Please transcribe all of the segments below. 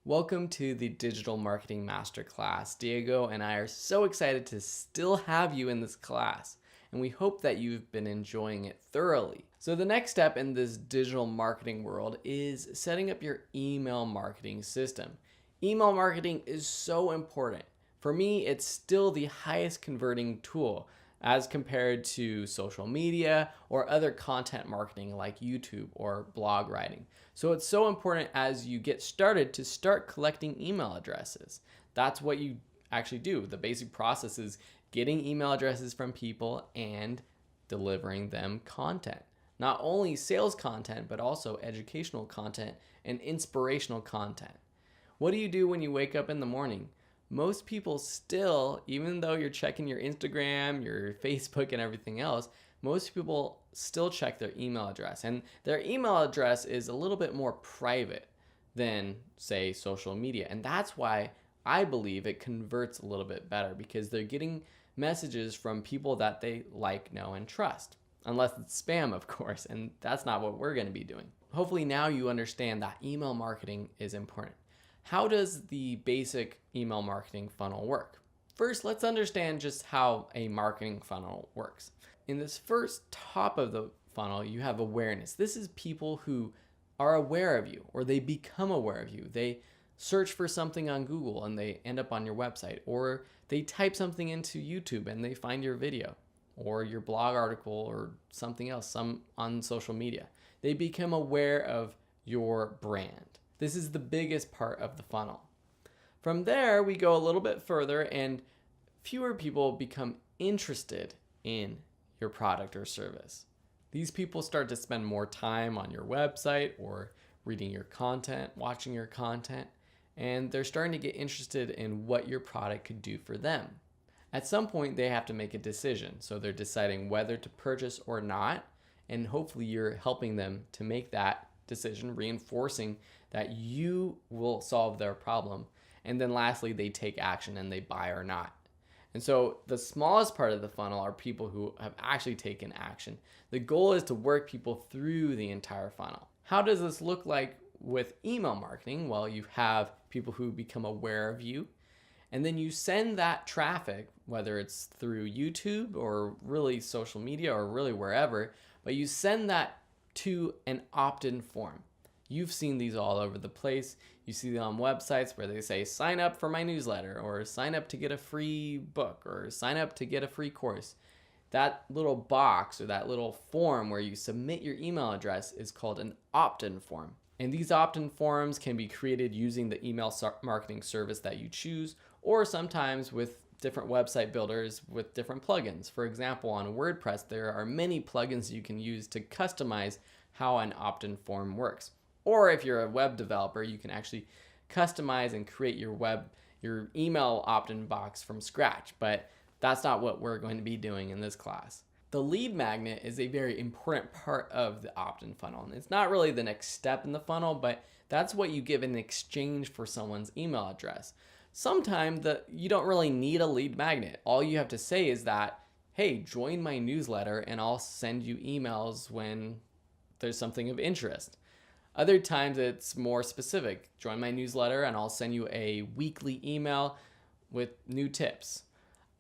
Welcome to the Digital Marketing Masterclass. Diego and I are so excited to still have you in this class, and we hope that you've been enjoying it thoroughly. So the next step in this digital marketing world is setting up your email marketing system. Email marketing is so important. For me, it's still the highest converting tool as compared to social media or other content marketing like YouTube or blog writing. So it's so important as you get started to start collecting email addresses. That's what you actually do. The basic process is getting email addresses from people and delivering them content. Not only sales content, but also educational content and inspirational content. What do you do when you wake up in the morning? Most people still, even though you're checking your Instagram, your Facebook, and everything else, most people still check their email address. And their email address is a little bit more private than, say, social media. And that's why I believe it converts a little bit better, because they're getting messages from people that they like, know, and trust. Unless it's spam, of course, and that's not what we're going to be doing. Hopefully now you understand that email marketing is important. How does the basic email marketing funnel work? First, let's understand just how a marketing funnel works. In this first top of the funnel, you have awareness. This is people who are aware of you, or they become aware of you. They search for something on Google and they end up on your website, or they type something into YouTube and they find your video or your blog article or something else, some on social media. They become aware of your brand. This is the biggest part of the funnel. From there, we go a little bit further and fewer people become interested in your product or service. These people start to spend more time on your website or reading your content, watching your content, and they're starting to get interested in what your product could do for them. At some point, they have to make a decision. So they're deciding whether to purchase or not, and hopefully you're helping them to make that decision, reinforcing that you will solve their problem. And then lastly, they take action and they buy or not. And so the smallest part of the funnel are people who have actually taken action. The goal is to work people through the entire funnel. How does this look like with email marketing? Well, you have people who become aware of you, and then you send that traffic, whether it's through YouTube or really social media or really wherever, but you send that to an opt-in form. You've seen these all over the place. You see them on websites where they say, sign up for my newsletter, or sign up to get a free book, or sign up to get a free course. That little box or that little form where you submit your email address is called an opt-in form. And these opt-in forms can be created using the email marketing service that you choose, or sometimes with different website builders with different plugins. For example, on WordPress, there are many plugins you can use to customize how an opt-in form works. Or if you're a web developer, you can actually customize and create your email opt-in box from scratch. But that's not what we're going to be doing in this class. The lead magnet is a very important part of the opt-in funnel. And it's not really the next step in the funnel, but that's what you give in exchange for someone's email address. Sometimes you don't really need a lead magnet. All you have to say is that, hey, join my newsletter and I'll send you emails when there's something of interest. Other times it's more specific. Join my newsletter and I'll send you a weekly email with new tips.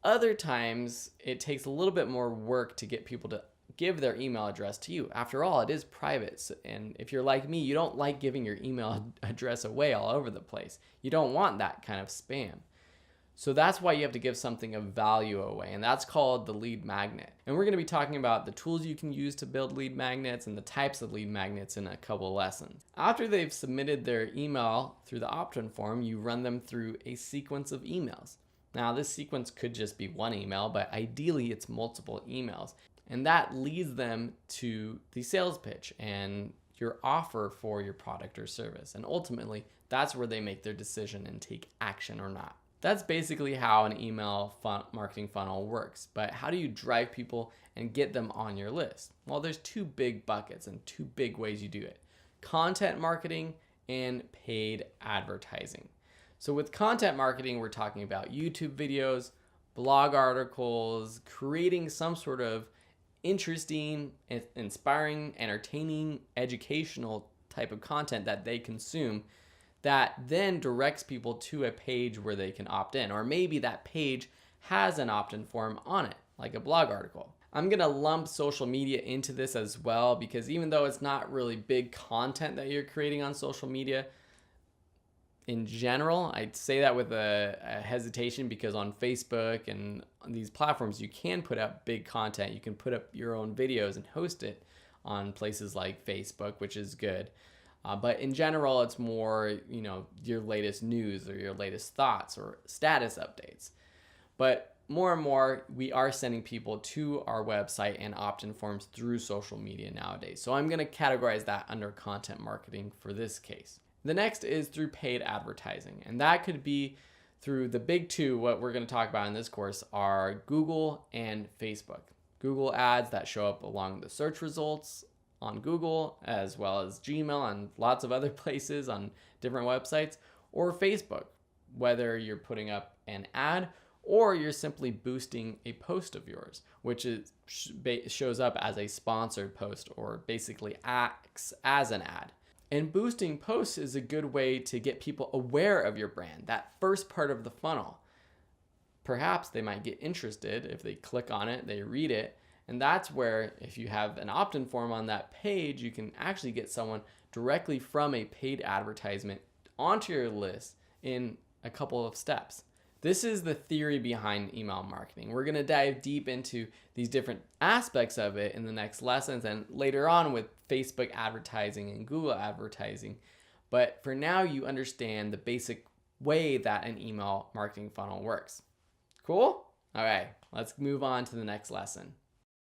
Other times it takes a little bit more work to get people to give their email address to you. After all, it is private. And if you're like me, you don't like giving your email address away all over the place. You don't want that kind of spam. So that's why you have to give something of value away, and that's called the lead magnet. And we're going to be talking about the tools you can use to build lead magnets and the types of lead magnets in a couple lessons. After they've submitted their email through the opt-in form, you run them through a sequence of emails. Now, this sequence could just be one email, but ideally it's multiple emails. And that leads them to the sales pitch and your offer for your product or service. And ultimately, that's where they make their decision and take action or not. That's basically how an email marketing funnel works. But how do you drive people and get them on your list? Well, there's two big buckets and two big ways you do it: content marketing and paid advertising. So with content marketing, we're talking about YouTube videos, blog articles, creating some sort of interesting, inspiring, entertaining, educational type of content that they consume that then directs people to a page where they can opt in. Or maybe that page has an opt-in form on it, like a blog article. I'm going to lump social media into this as well, because even though it's not really big content that you're creating on social media, in general, I'd say that with a hesitation, because on Facebook and on these platforms, you can put up big content. You can put up your own videos and host it on places like Facebook, which is good. But in general, it's more, your latest news or your latest thoughts or status updates. But more and more, we are sending people to our website and opt-in forms through social media nowadays. So I'm going to categorize that under content marketing for this case. The next is through paid advertising, and that could be through the big two. What we're going to talk about in this course are Google and Facebook. Google ads that show up along the search results on Google, as well as Gmail and lots of other places on different websites, or Facebook, whether you're putting up an ad or you're simply boosting a post of yours, which shows up as a sponsored post or basically acts as an ad. And boosting posts is a good way to get people aware of your brand, that first part of the funnel. Perhaps they might get interested if they click on it, they read it, and that's where, if you have an opt-in form on that page, you can actually get someone directly from a paid advertisement onto your list in a couple of steps. This is the theory behind email marketing. We're going to dive deep into these different aspects of it in the next lessons and later on with Facebook advertising and Google advertising. But for now, you understand the basic way that an email marketing funnel works. Cool? All right, let's move on to the next lesson.